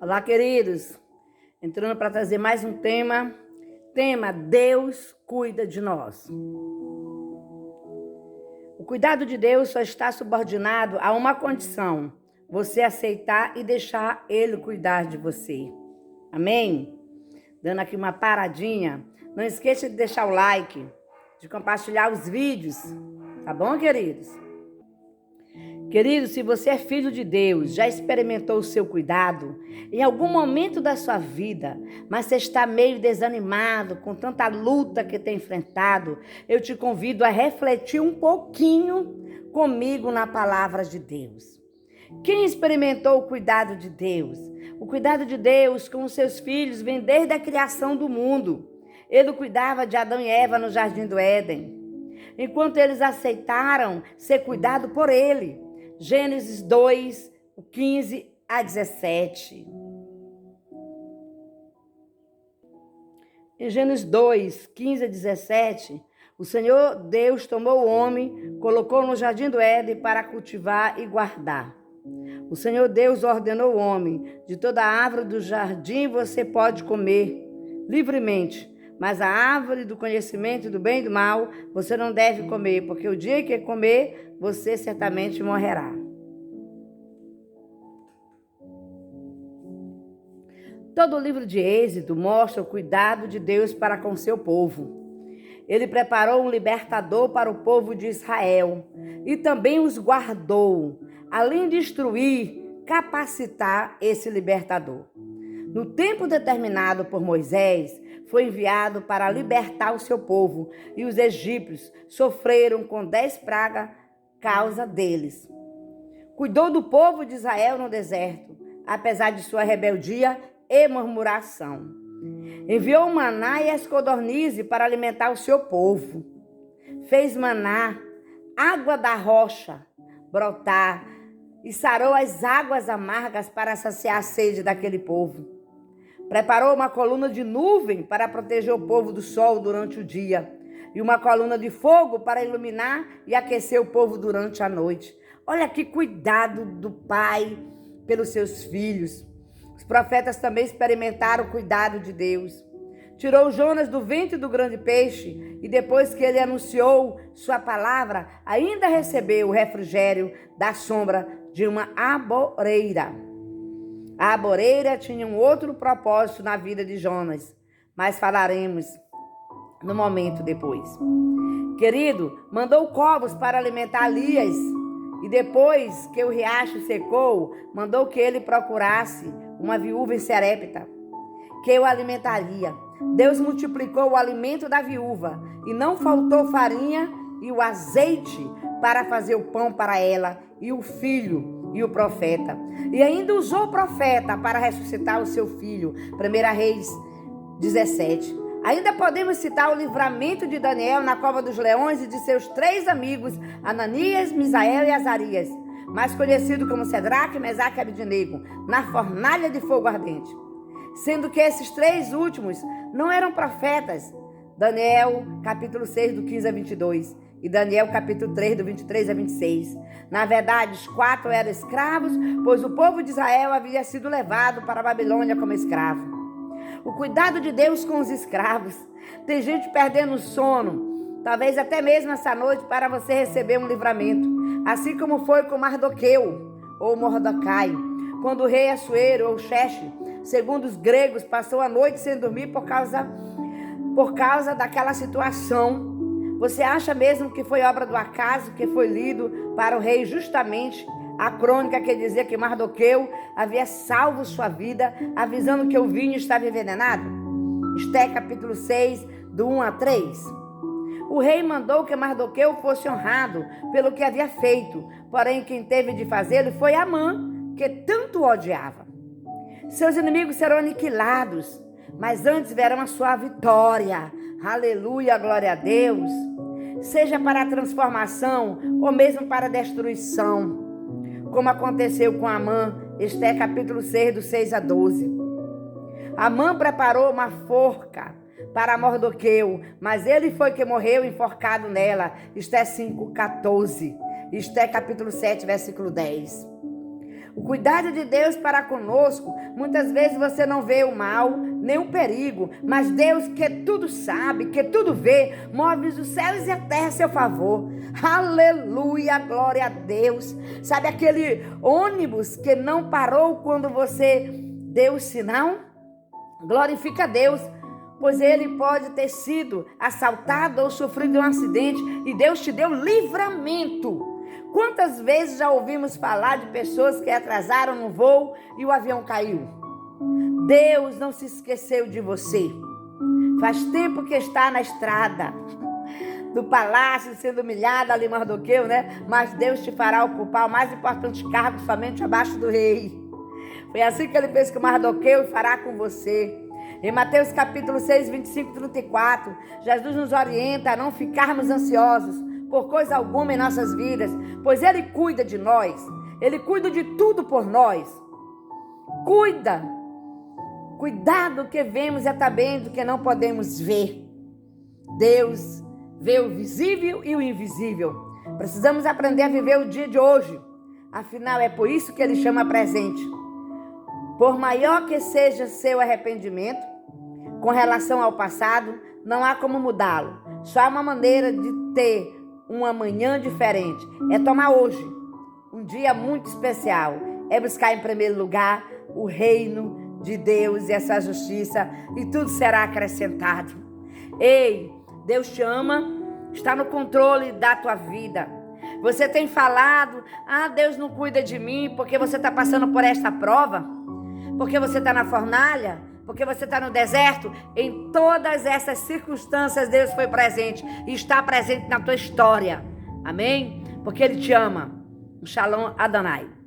Olá, queridos. Entrando para trazer mais um tema. Deus cuida de nós. O cuidado de Deus só está subordinado a uma condição: você aceitar e deixar Ele cuidar de você. Amém? Dando aqui uma paradinha. Não esqueça de deixar o like, de compartilhar os vídeos. Tá bom, queridos? Querido, se você é filho de Deus, já experimentou o seu cuidado em algum momento da sua vida, mas você está meio desanimado com tanta luta que tem enfrentado, eu te convido a refletir um pouquinho comigo na palavra de Deus. Quem experimentou o cuidado de Deus? O cuidado de Deus com os seus filhos vem desde a criação do mundo. Ele cuidava de Adão e Eva no jardim do Éden, enquanto eles aceitaram ser cuidado por Ele. Gênesis 2, 15 a 17. Em Gênesis 2, 15 a 17, o Senhor Deus tomou o homem, colocou no jardim do Éden para cultivar e guardar. O Senhor Deus ordenou ao homem: de toda árvore do jardim você pode comer livremente, mas a árvore do conhecimento do bem e do mal você não deve comer, porque o dia que comer, você certamente morrerá. Todo o livro de Êxodo mostra o cuidado de Deus para com seu povo. Ele preparou um libertador para o povo de Israel e também os guardou, além de instruir, capacitar esse libertador. No tempo determinado por Moisés, foi enviado para libertar o seu povo, e os egípcios sofreram com 10 pragas causa deles. Cuidou do povo de Israel no deserto, apesar de sua rebeldia e murmuração. Enviou o maná e as codornizes para alimentar o seu povo. Fez maná, água da rocha, brotar, e sarou as águas amargas para saciar a sede daquele povo. Preparou uma coluna de nuvem para proteger o povo do sol durante o dia, e uma coluna de fogo para iluminar e aquecer o povo durante a noite. Olha que cuidado do Pai pelos seus filhos. Os profetas também experimentaram o cuidado de Deus. Tirou Jonas do ventre do grande peixe, e depois que ele anunciou sua palavra, ainda recebeu o refrigério da sombra de uma arvoreira. A arvoreira tinha um outro propósito na vida de Jonas, mas falaremos no momento depois. Querido, mandou covos para alimentar Elias, e depois que o riacho secou, mandou que ele procurasse uma viúva em Sarepta, que o alimentaria. Deus multiplicou o alimento da viúva, e não faltou farinha e o azeite para fazer o pão para ela e o filho e o profeta. E ainda usou o profeta para ressuscitar o seu filho. 1 Reis 17. Ainda podemos citar o livramento de Daniel na cova dos leões e de seus 3 amigos, Ananias, Misael e Azarias, mais conhecido como Sedraque, Mesaque e Abednego, na fornalha de fogo ardente. Sendo que esses 3 últimos não eram profetas. Daniel, capítulo 6, do 15 a 22. E Daniel, capítulo 3, do 23 a 26. Na verdade, os 4 eram escravos, pois o povo de Israel havia sido levado para a Babilônia como escravo. O cuidado de Deus com os escravos. Tem gente perdendo o sono, talvez até mesmo essa noite, para você receber um livramento. Assim como foi com Mardoqueu, ou Mordecai, quando o rei Assuero, ou Xerxes, segundo os gregos, passou a noite sem dormir por causa daquela situação. Você acha mesmo que foi obra do acaso que foi lido para o rei justamente a crônica que dizia que Mardoqueu havia salvo sua vida, avisando que o vinho estava envenenado? Esté capítulo 6, do 1 a 3. O rei mandou que Mardoqueu fosse honrado pelo que havia feito, porém quem teve de fazê-lo foi Amã, que tanto o odiava. Seus inimigos serão aniquilados, mas antes verão a sua vitória. Aleluia, glória a Deus. Seja para a transformação ou mesmo para a destruição, como aconteceu com Amã. Esté capítulo 6, do 6 a 12. Amã preparou uma forca para Mardoqueu, mas ele foi que morreu enforcado nela. Esté 5, 14. Esté capítulo 7, versículo 10. O cuidado de Deus para conosco, muitas vezes você não vê o mal, nem o perigo, mas Deus, que tudo sabe, que tudo vê, move os céus e a terra a seu favor. Aleluia, glória a Deus. Sabe aquele ônibus que não parou quando você deu o sinal? Glorifica a Deus, pois ele pode ter sido assaltado ou sofrido um acidente e Deus te deu livramento. Quantas vezes já ouvimos falar de pessoas que atrasaram no voo e o avião caiu? Deus não se esqueceu de você. Faz tempo que está na estrada do palácio, sendo humilhado ali Mardoqueu, né? Mas Deus te fará ocupar o mais importante cargo somente abaixo do rei. Foi assim que ele fez com Mardoqueu e fará com você. Em Mateus capítulo 6, 25 e 34, Jesus nos orienta a não ficarmos ansiosos por coisa alguma em nossas vidas, pois Ele cuida de nós. Ele cuida de tudo por nós. Cuidado do que vemos é também do que não podemos ver. Deus vê o visível e o invisível. Precisamos aprender a viver o dia de hoje. Afinal, é por isso que Ele chama presente. Por maior que seja seu arrependimento com relação ao passado, não há como mudá-lo. Só há uma maneira de ter uma manhã diferente. É tomar hoje um dia muito especial. É buscar em primeiro lugar o reino de Deus e essa justiça, e tudo será acrescentado. Ei, Deus te ama, está no controle da tua vida. Você tem falado, Deus não cuida de mim porque você está passando por esta prova, porque você está na fornalha, porque você está no deserto. Em todas essas circunstâncias, Deus foi presente e está presente na tua história. Amém? Porque Ele te ama. Shalom Adonai.